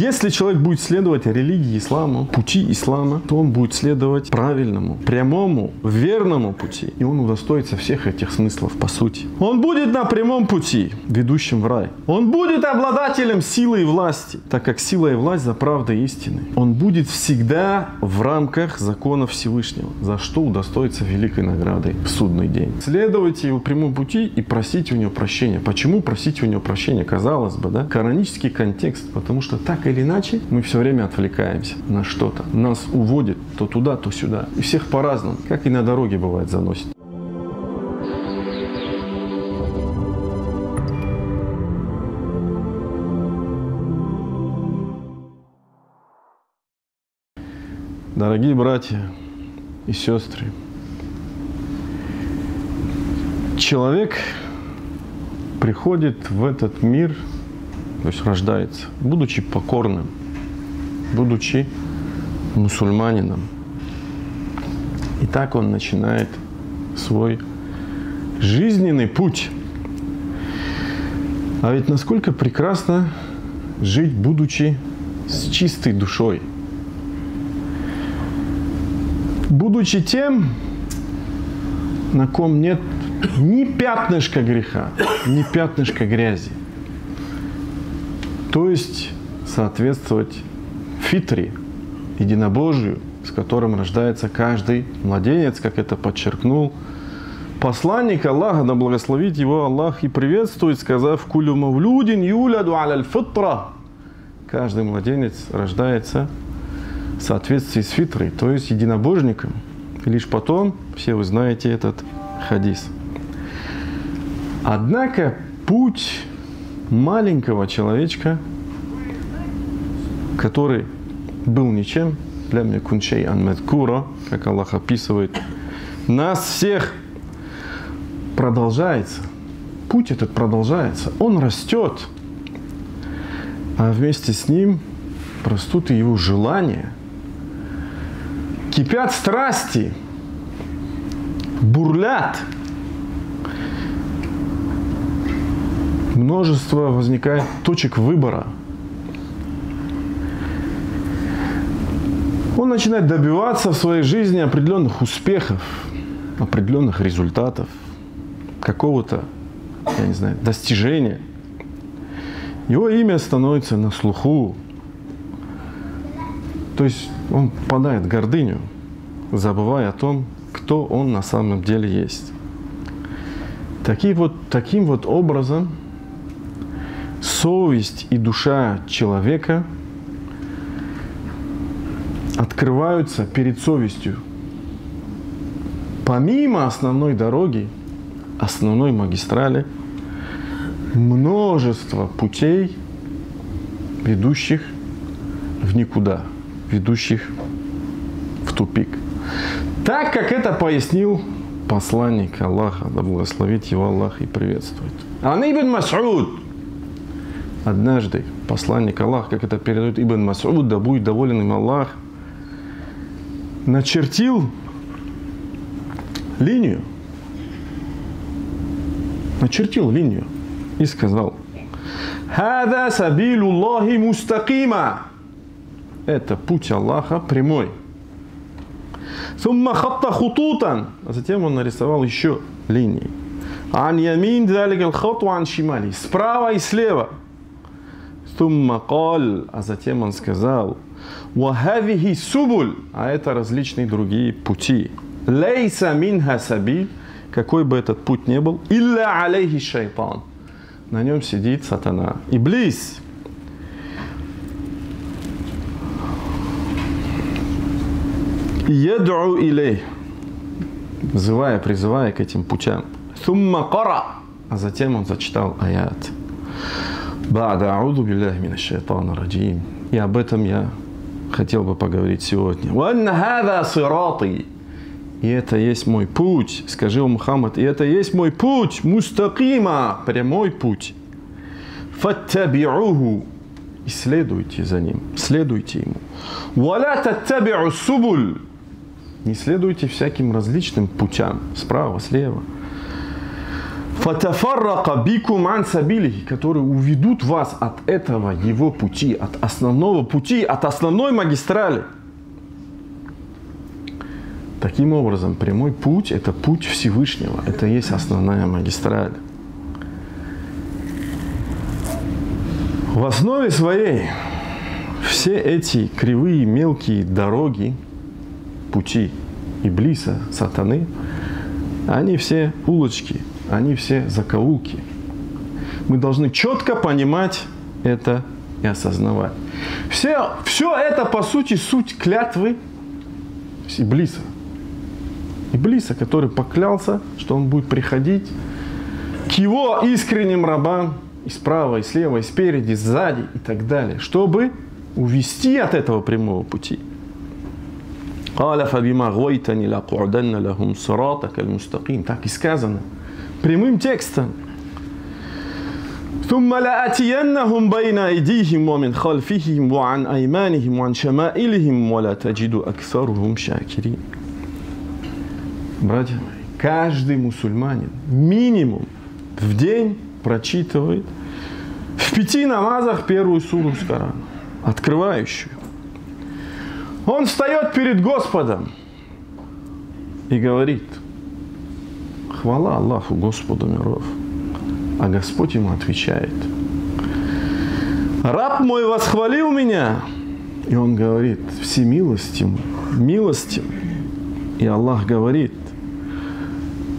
Если человек будет следовать религии ислама, пути ислама, то он будет следовать правильному, прямому, верному пути. И он удостоится всех этих смыслов по сути. Он будет на прямом пути, ведущем в рай. Он будет обладателем силы и власти, так как сила и власть за правдой и истиной. Он будет всегда в рамках закона Всевышнего, за что удостоится великой наградой в судный день. Следуйте его прямому пути и просите у него прощения. Почему просите у него прощения? Казалось бы, да? Коранический контекст, потому что так или иначе мы все время отвлекаемся на что-то. Нас уводит то туда, то сюда. И всех по-разному, как и на дороге бывает заносит. Дорогие братья и сестры, человек приходит в этот мир, то есть рождается, будучи покорным, будучи мусульманином. И так он начинает свой жизненный путь. А ведь насколько прекрасно жить, будучи с чистой душой. Будучи тем, на ком нет ни пятнышка греха, ни пятнышка грязи. То есть соответствовать фитре, единобожию, с которым рождается каждый младенец, как это подчеркнул посланник Аллаха, да благословит его Аллах и приветствует, сказав: «Кулю мавлюдин юляду аляль фитра». Каждый младенец рождается в соответствии с фитрой, то есть единобожником. И лишь потом, все вы знаете этот хадис. Однако путь маленького человечка, который был ничем, лям якун шей'ан мазкура, как Аллах описывает, нас всех, продолжается. Путь этот продолжается, он растет, а вместе с ним растут и его желания. Кипят страсти, бурлят. Множество возникает точек выбора. Он начинает добиваться в своей жизни определенных успехов, определенных результатов, какого-то, я не знаю, достижения. Его имя становится на слуху. То есть он впадает в гордыню, забывая о том, кто он на самом деле есть. Таким вот образом совесть и душа человека открываются перед совестью. Помимо основной дороги, основной магистрали, множество путей, ведущих в никуда, ведущих в тупик. Так, как это пояснил посланник Аллаха, да благословит его Аллах и приветствует. Ан ибн Мас'уд. Однажды посланник Аллаха, как это передает Ибн Мас'уд, да будет доволен им Аллах, начертил линию. Начертил линию и сказал: «Хада сабилуллахи мустакима». Это путь Аллаха прямой. «Сумма хатта хутутан». А затем он нарисовал еще линии. «Ан ямин заликал хату ан шимали». Справа и слева. «Сумма кал». А затем он сказал: «Ва хавихи субуль». А это различные другие пути. «Лейса минха сабиль». Какой бы этот путь ни был, «илля алейхи шайтан». На нем сидит сатана, иблис. «Яд'у илей», призывая к этим путям. «Сумма кара». А затем он зачитал аят. «Ба'да а'уду билляхи минаш шайтана раджим». И об этом я хотел бы поговорить сегодня. «Ванна хада сирати». И это есть мой путь. Скажи, о Мухаммад, и это есть мой путь. Мустакима, прямой путь. Фаттаби'уху. И следуйте за ним. Следуйте ему. Валя таттаби'у субуль. Не следуйте всяким различным путям. Справа, слева. «Фатафаррака бикум ан сабилихи», которые уведут вас от этого его пути, от основного пути, от основной магистрали. Таким образом, прямой путь – это путь Всевышнего, это и есть основная магистраль. В основе своей все эти кривые мелкие дороги, пути Иблиса, сатаны, они все улочки, они все закоулки. Мы должны четко понимать это и осознавать. Все это, по сути, суть клятвы Иблиса. Иблиса, который поклялся, что он будет приходить к его искренним рабам и справа, и слева, и спереди, и сзади, и так далее, чтобы увести от этого прямого пути. Так и сказано прямым текстом. ثم لآتينهم بين أيديهم ومن خلفهم وعن أيمانهم وعن شمائلهم ولا تجد أكثرهم شاكرين. Братья мои, каждый мусульманин минимум в день прочитывает в 5 намазах первую суру с Корана, открывающую. Он встает перед Господом и говорит: хвала Аллаху, Господу миров. А Господь ему отвечает: раб мой восхвалил меня. И он говорит: всемилостивый, милостивый. И Аллах говорит: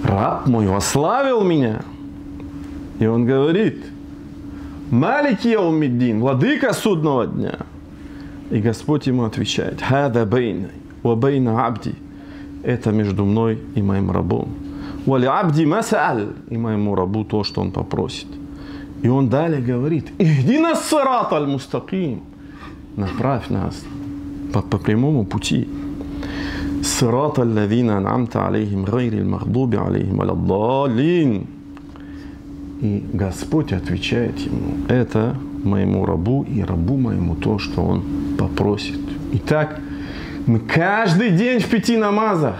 раб мой восславил меня. И он говорит: малик яумиддин, владыка судного дня. И Господь ему отвечает: хада бейна ва бейна абди. Это между мной и моим рабом. Вали абди масаль, и моему рабу то, что он попросит. И он далее говорит: ихдина ссират аль-мустаким, направь нас по прямому пути. Ссират аль-лавина ан'амта алейхим гайри аль-махдуби алейхим аладдалин. И Господь отвечает ему: это моему рабу и рабу моему то, что он попросит. Итак, мы каждый день в 5 намазах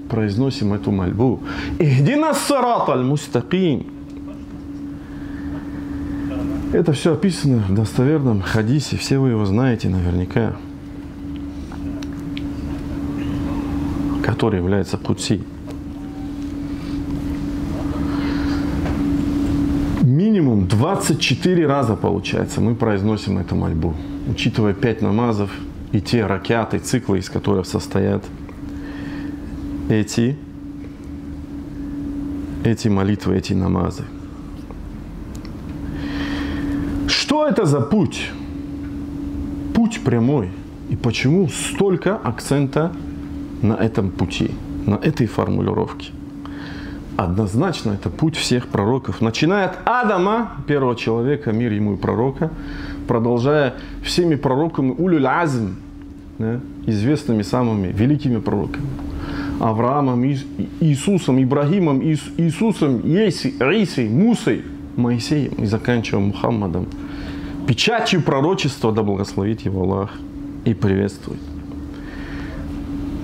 произносим эту мольбу. Ихдина ссират аль-мустаким. Это все описано в достоверном хадисе, все вы его знаете наверняка, который является кудси. Минимум 24 раза, получается, мы произносим эту мольбу, учитывая 5 намазов и те ракяты, циклы, из которых состоят эти молитвы, эти намазы. Что это за путь? Путь прямой. И почему столько акцента на этом пути, на этой формулировке? Однозначно это путь всех пророков, начиная от Адама, первого человека, мир ему и пророка, продолжая всеми пророками улюль азм, да, известными самыми великими пророками. Авраамом, Иисусом, Ибрагимом, Иисусом, Исой, Мусой, Моисеем и заканчивая Мухаммадом. Печатью пророчества, да благословит его Аллах и приветствует.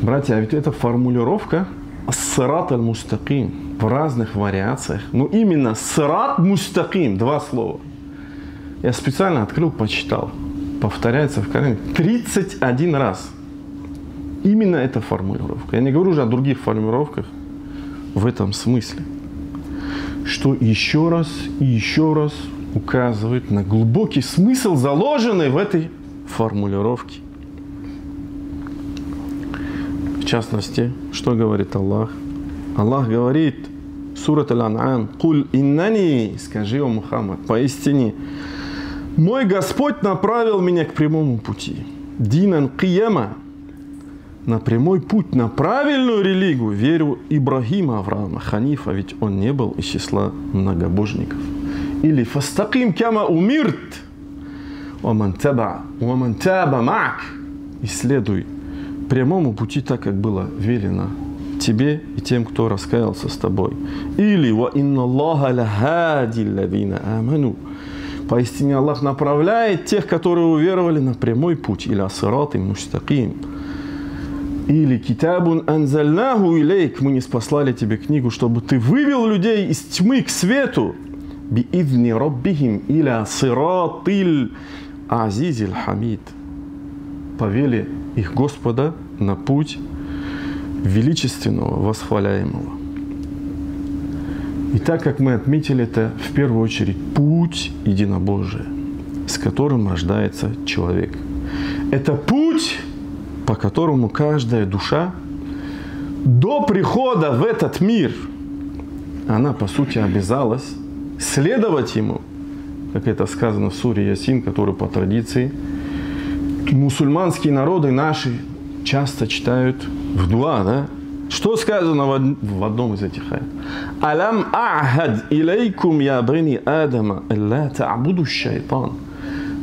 Братья, а ведь эта формулировка «ссират аль-мустаким» в разных вариациях, но именно «ссират мустаким» 2 слова. Я специально открыл, почитал. Повторяется в Коране 31 раз. Именно эта формулировка. Я не говорю уже о других формулировках в этом смысле. Что еще раз и еще раз указывает на глубокий смысл, заложенный в этой формулировке. В частности, что говорит Аллах? Аллах говорит, сурат Аль-Ан'ам: «Куль иннани», скажи, о Мухаммад, поистине, мой Господь направил меня к прямому пути. Динан кияма, на прямой путь, на правильную религию, веру Ибрагима, Авраама, Ханифа, ведь он не был из числа многобожников. Или фастаким кама умирт, ваман таба маак, исследуй прямому пути так, как было велено тебе и тем, кто раскаялся с тобой. Или ва инна Аллаха лахади лавина аману, поистине Аллах направляет тех, которые уверовали, на прямой путь, или асират и мустаким, Или китабун анзальнаху илейк, мы не спаслали тебе книгу, чтобы ты вывел людей из тьмы к свету. Биидни раббихим иля сиратил азизил хамид. Повели их Господа на путь величественного, восхваляемого. И так как мы отметили, это в первую очередь путь единобожия, с которым рождается человек. Это путь, по которому каждая душа до прихода в этот мир, она по сути обязалась следовать ему, как это сказано в суре Ясин, который по традиции мусульманские народы наши часто читают в дуа, да? Что сказано в одном из этих аят? «Алам а'хад илейкум я бани Адама, алла та'буду шайтан».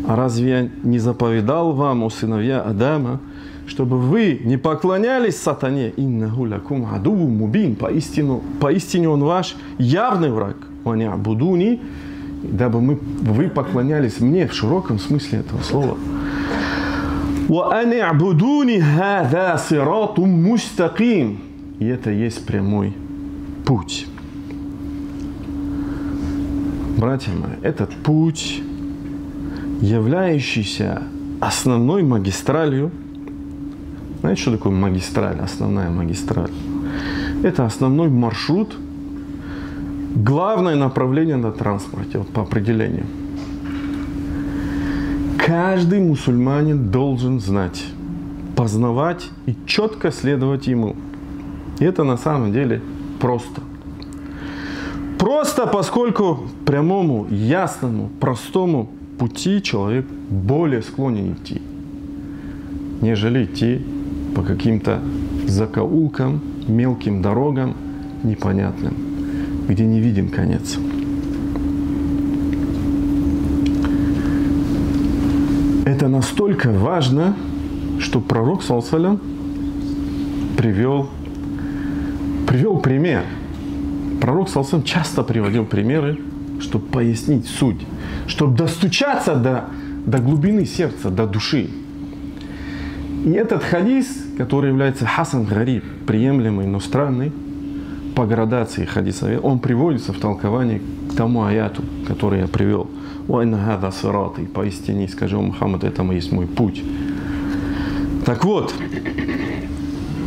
А разве я не заповедал вам, о сыновья Адама, чтобы вы не поклонялись сатане? «Иннаху лакум адуву мубин». Поистине он ваш явный враг. «Ва ни'будуни», дабы вы поклонялись мне в широком смысле этого слова. «Ва ани'будуни хаза сиратум мустаким». И это есть прямой путь. Братья мои, этот путь, являющийся основной магистралью. Знаете, что такое магистраль, основная магистраль? Это основной маршрут, главное направление на транспорте, вот по определению. Каждый мусульманин должен знать, познавать и четко следовать ему. И это на самом деле просто. Просто поскольку прямому, ясному, простому пути человек более склонен идти, нежели идти по каким-то закоулкам, мелким дорогам, непонятным, где не видим конец. Это настолько важно, что пророк, саллаллаху алейхи ва саллям, привел пример. Пророк, саллаллаху алейхи ва саллям, часто приводил примеры, чтобы пояснить суть, чтобы достучаться до глубины сердца, до души. И этот хадис, который является хасан гариб, приемлемый, но странный, по градации хадиса, он приводится в толковании к тому аяту, который я привел. «Уайна хада сират», и поистине, скажи, Мухаммад, это есть мой путь. Так вот,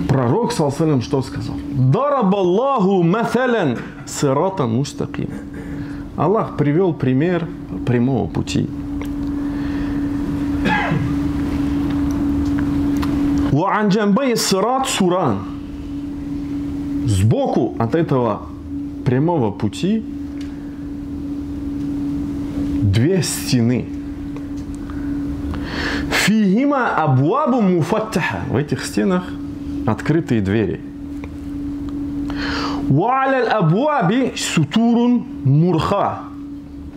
пророк, саллаллаху алейхи ва саллям, что сказал? «Дарабаллаху маталян сиратан мустаким». Аллах привел пример прямого пути. «Ва анджамбай сират суран». Сбоку от этого прямого пути две стены. «Фихима абуабу муфаттаха». В этих стенах открытые двери. «Ва аля абуаби сутурун мурха».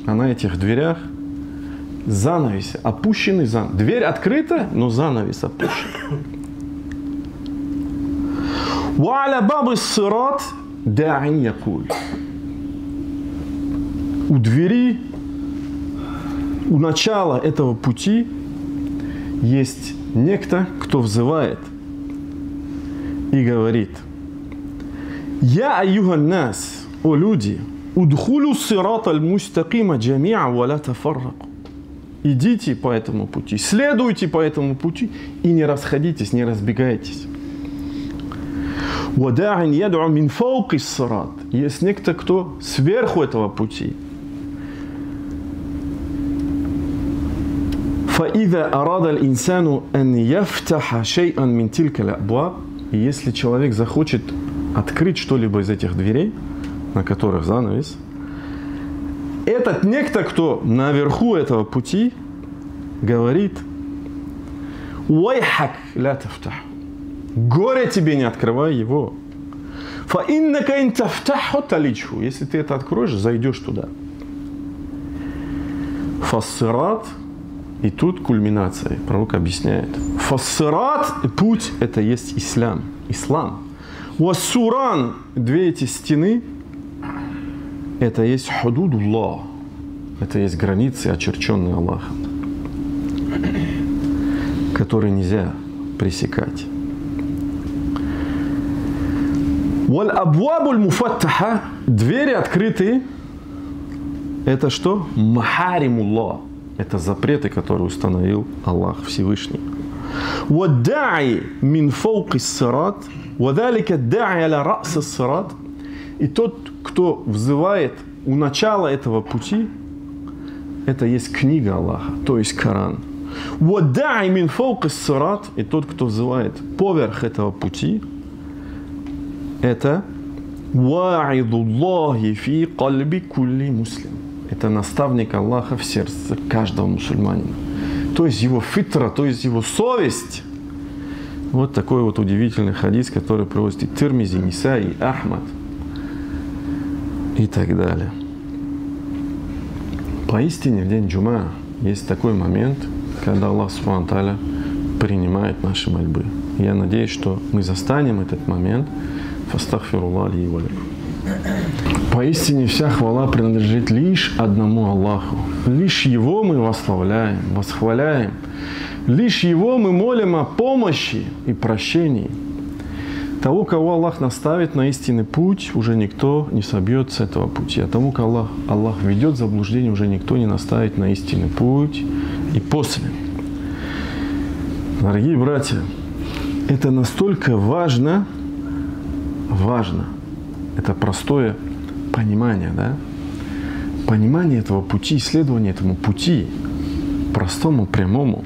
А на этих дверях занавес, опущенный занавес. Дверь открыта, но занавес опущен. «Ва аля бабы сират да'ин якуль». У двери, у начала этого пути есть некто, кто взывает и говорит: «Я аюхан нас, о люди, удхулю сират аль-мустакима джамиа ва ла тафарраку». Идите по этому пути, следуйте по этому пути и не расходитесь, не разбегайтесь. «Ва да'ин яд'у мин фауки сират». Есть некто, кто сверху этого пути. «Фаида арада аль-инсану ан яфтаха шей'ан мин тилька аль-абваб». И если человек захочет открыть что-либо из этих дверей, на которых занавес, этот некто, кто наверху этого пути, говорит: «Уайхак ля тафтах». Горе тебе, не открывай его. «Фаиннака ин тафтаху таличху». Если ты это откроешь, зайдешь туда. «Фассират». И тут кульминация. Пророк объясняет. «Фассират», путь, это есть ислам. Ислам. «Вассуран», две эти стены, это есть худудуллах. Это есть границы, очерченные Аллахом, которые нельзя пресекать. Валь абвабуль муфаттаха, двери открытые, это что? Махаримуллах, это запреты, которые установил Аллах Всевышний. Ваддаи мин фауки ссират, вадалика даи аля рас ссират, и тот, кто взывает у начала этого пути, это есть книга Аллаха, то есть Коран. Ваддаи мин фауки ссират, и тот, кто взывает поверх этого пути, это ва'идуллахи фи кальби кулли муслим. Это наставник Аллаха в сердце каждого мусульманина. То есть его фитра, то есть его совесть. Вот такой вот удивительный хадис, который приводит и Тирмизи, Нисаи, Ахмад и так далее. Поистине в день Джума есть такой момент, когда Аллах Субхану Тааля принимает наши мольбы. Я надеюсь, что мы застанем этот момент. Фастагфируллах ли ва лакум. Поистине вся хвала принадлежит лишь одному Аллаху. Лишь Его мы восславляем, восхваляем. Лишь Его мы молим о помощи и прощении. Того, кого Аллах наставит на истинный путь, уже никто не собьет с этого пути. А тому, кого Аллах ведет в заблуждение, уже никто не наставит на истинный путь и после. Дорогие братья, это настолько важно, это простое понимание, да? Понимание этого пути, исследование этому пути, простому, прямому,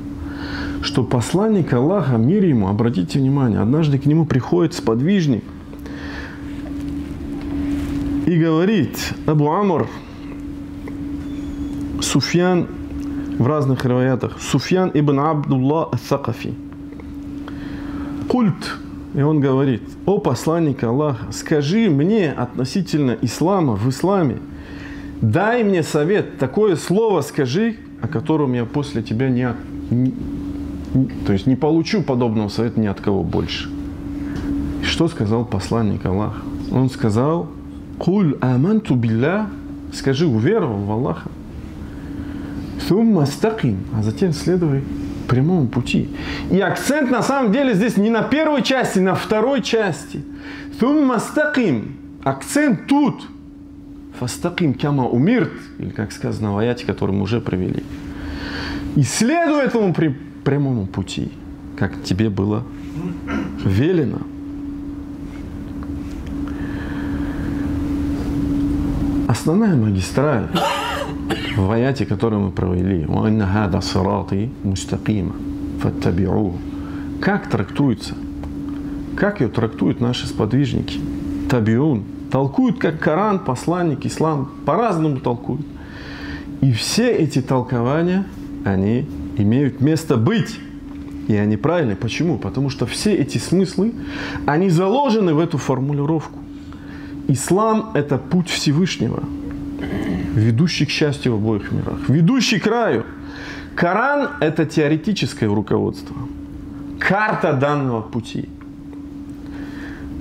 что посланник Аллаха, мир ему, обратите внимание, однажды к нему приходит сподвижник и говорит: Абу Амр, Суфьян, в разных риваятах, Суфьян ибн Абдуллах ас-Сакафи, культ. И он говорит: о посланник Аллаха, скажи мне относительно ислама, в исламе, дай мне совет, такое слово скажи, о котором я после тебя не получу подобного совета ни от кого больше. И что сказал посланник Аллаха? Он сказал: куль аманту билля, скажи, уверовал в Аллаха, сумма стаким, а затем следуй прямому пути. И акцент на самом деле здесь не на первой части, на второй части. Сумма стаким. Акцент тут. Фастаким кама умирт, или как сказано в аяте, который мы уже привели. И следуй этому прямому пути, как тебе было велено. Основная магистраль в аяте, который мы провели, как трактуется, как ее трактуют наши сподвижники, табиун, толкуют как Коран, посланник, ислам, по-разному толкуют. И все эти толкования, они имеют место быть. И они правильные. Почему? Потому что все эти смыслы, они заложены в эту формулировку. Ислам – это путь Всевышнего, ведущий к счастью в обоих мирах, ведущий к раю. Коран – это теоретическое руководство, карта данного пути.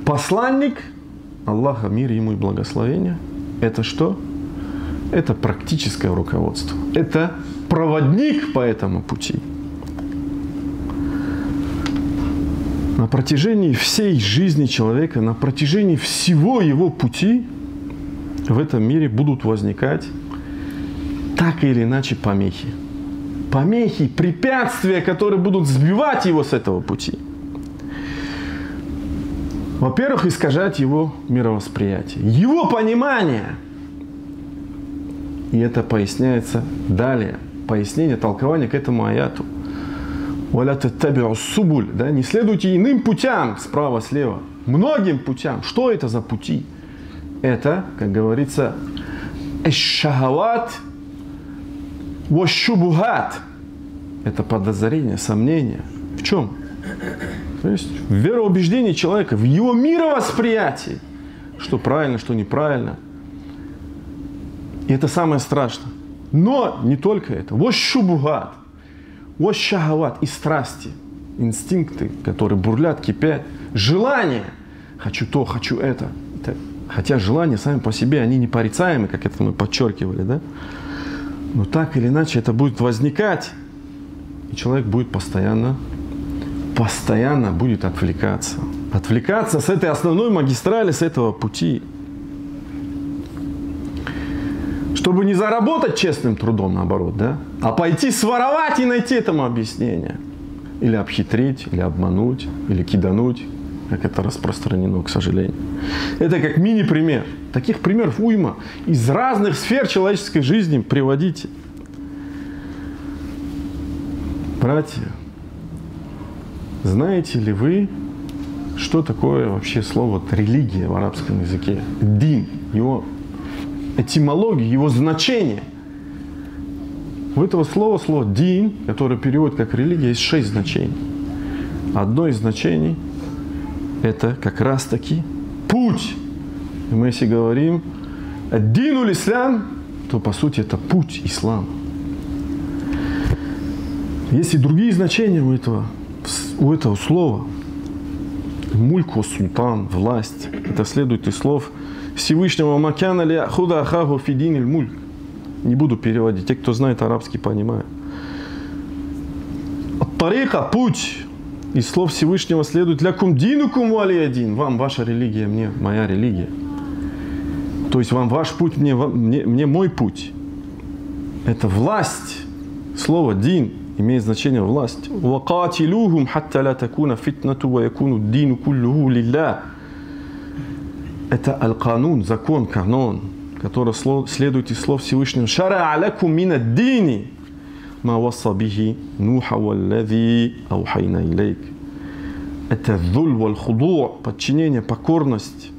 Посланник Аллаха, мир ему и благословение, это что? Это практическое руководство. Это проводник по этому пути. На протяжении всей жизни человека, на протяжении всего его пути в этом мире будут возникать так или иначе помехи. Помехи, препятствия, которые будут сбивать его с этого пути. Во-первых, искажать его мировосприятие, его понимание. И это поясняется далее. Пояснение, толкование к этому аяту. Да? Не следуйте иным путям, справа-слева, многим путям. Что это за пути? Это, как говорится, эш-шахават ва-шубухат. Это подозрение, сомнение. В чем? То есть в вероубеждении человека, в его мировосприятии, что правильно, что неправильно. И это самое страшное. Но не только это. Ва-шубухат. Ва-шахават. И страсти, инстинкты, которые бурлят, кипят. Желание. Хочу то, хочу это. Хотя желания сами по себе, они непорицаемы, как это мы подчеркивали, да? Но так или иначе это будет возникать. И человек будет постоянно постоянно будет отвлекаться. Отвлекаться с этой основной магистрали, с этого пути. Чтобы не заработать честным трудом, наоборот, да? А пойти своровать и найти этому объяснение. Или обхитрить, или обмануть, или кидануть, как это распространено, к сожалению. Это как мини-пример. Таких примеров уйма. Из разных сфер человеческой жизни приводите. Братья, знаете ли вы, что такое вообще слово религия в арабском языке? Дин, его этимология, его значение. У этого слова, слово дин, которое переводит как религия, есть 6 значений. Одно из значений – это как раз таки путь. И мы если говорим «дину ислам», то по сути это путь ислама. Есть и другие значения у этого слова. Мульк ва султан, власть. Это следует из слов Всевышнего «Макяна ли худа ахаху фи диниль мульк». Не буду переводить. Те, кто знает арабский, понимают. Тарика, путь. Из слов Всевышнего следует «Лякум динукум вали один». Вам ваша религия, мне моя религия. То есть вам ваш путь, мне мой путь. Это власть. Слово «дин» имеет значение власть. وَقَاتِلُوهُمْ حَتَّى لَا تَكُونَ فِتْنَةُ وَيَكُونُ الدِّينُ كُلُّهُ لِلَّهِ. Это аль-канун, закон, канон, который следует из слов Всевышнего. «Шара алякум мина дини, ма васса бихи нуха валлади аухайна илейк». Это зуль валь худу, подчинение, покорность.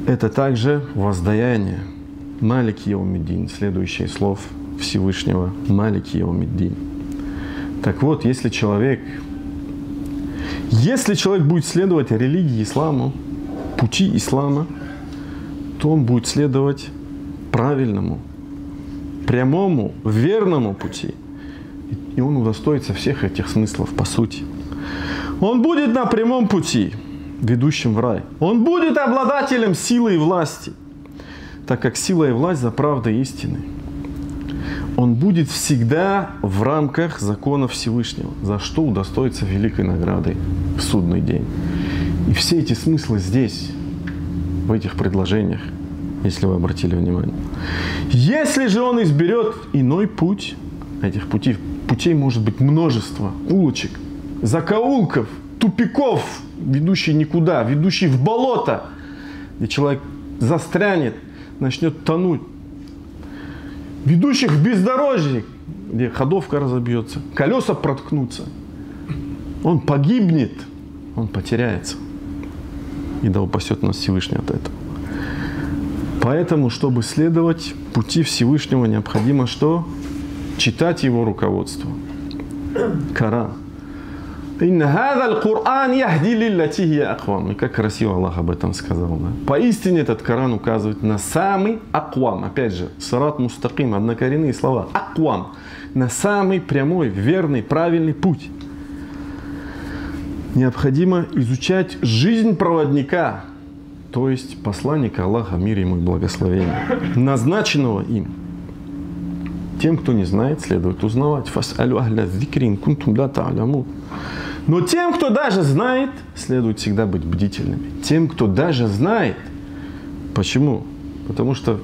Это также воздаяние. Малик яумиддин, следующее слов Всевышнего. Малик яумиддин. Так вот, если человек будет следовать религии исламу, пути ислама, то он будет следовать правильному, прямому, верному пути. И он удостоится всех этих смыслов по сути. Он будет на прямом пути, ведущем в рай. Он будет обладателем силы и власти, так как сила и власть за правдой истины. Он будет всегда в рамках закона Всевышнего, за что удостоится великой наградой в судный день. И все эти смыслы здесь, в этих предложениях, если вы обратили внимание. Если же он изберет иной путь, этих путей может быть множество, улочек, закоулков, тупиков, ведущих никуда, ведущих в болото, где человек застрянет, начнет тонуть, ведущих в бездорожье, где ходовка разобьется, колеса проткнутся, он погибнет, он потеряется. И да упасет нас Всевышний от этого. Поэтому, чтобы следовать пути Всевышнего, необходимо что? Читать его руководство. Коран. И как красиво Аллах об этом сказал. Да? Поистине этот Коран указывает на самый аквам. Опять же, сират мустаким, однокоренные слова. Аквам. На самый прямой, верный, правильный путь. Необходимо изучать жизнь проводника, то есть посланника Аллаха, мир ему и благословение, назначенного им. Тем, кто не знает, следует узнавать. Но тем, кто даже знает, следует всегда быть бдительными. Тем, кто даже знает. Почему? Потому что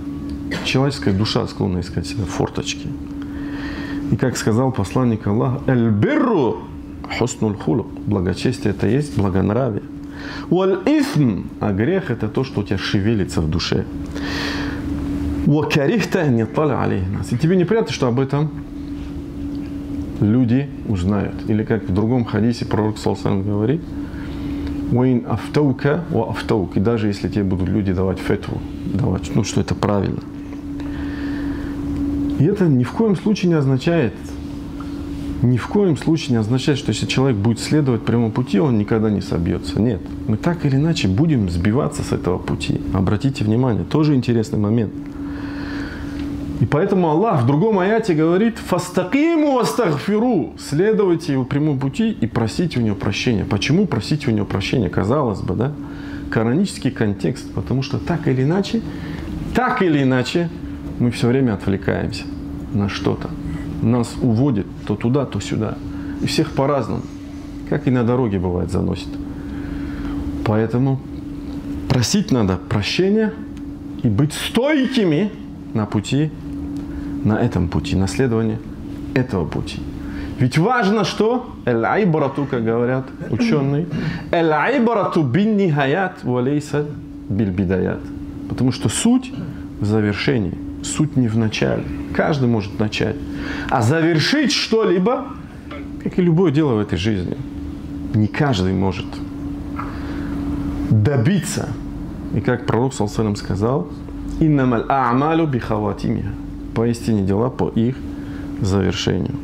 человеческая душа склонна искать себе форточки. И как сказал посланник Аллаха, «Эль-бирру хуснул хулук». Благочестие – это есть благонравие. «Уаль-ифм», а грех – это то, что у тебя шевелится в душе. «Уакарихта не таля алейхнас». И тебе неприятно, что об этом люди узнают. Или как в другом хадисе пророк саллаллаху алейхи ва саллям говорит, «Уин афтаука ва афтаук». И даже если тебе будут люди давать фетву, давать, что это правильно. И это ни в коем случае не означает, что если человек будет следовать прямому пути, он никогда не собьется. Нет. Мы так или иначе будем сбиваться с этого пути. Обратите внимание, тоже интересный момент. И поэтому Аллах в другом аяте говорит: «Фастакиму астагфиру». Следуйте его прямому пути и просите у него прощения. Почему просите у него прощения? Казалось бы, да? Коранический контекст. Потому что так или иначе, мы все время отвлекаемся на что-то. Нас уводит то туда, то сюда. И всех по-разному. Как и на дороге бывает заносит. Поэтому просить надо прощения и быть стойкими на пути, на этом пути, на следовании этого пути. Ведь важно, что эль-айбрату, как говорят ученые, эль-айбрату бин-нихаят валейса биль-бидаят. Потому что суть в завершении, суть не в начале. Каждый может начать. А завершить что-либо, как и любое дело в этой жизни, не каждый может добиться. И как пророк саллаллаху алейхи ва саллям сказал, «Иннамаль а'малю бихаватимиха». Поистине дела по их завершению.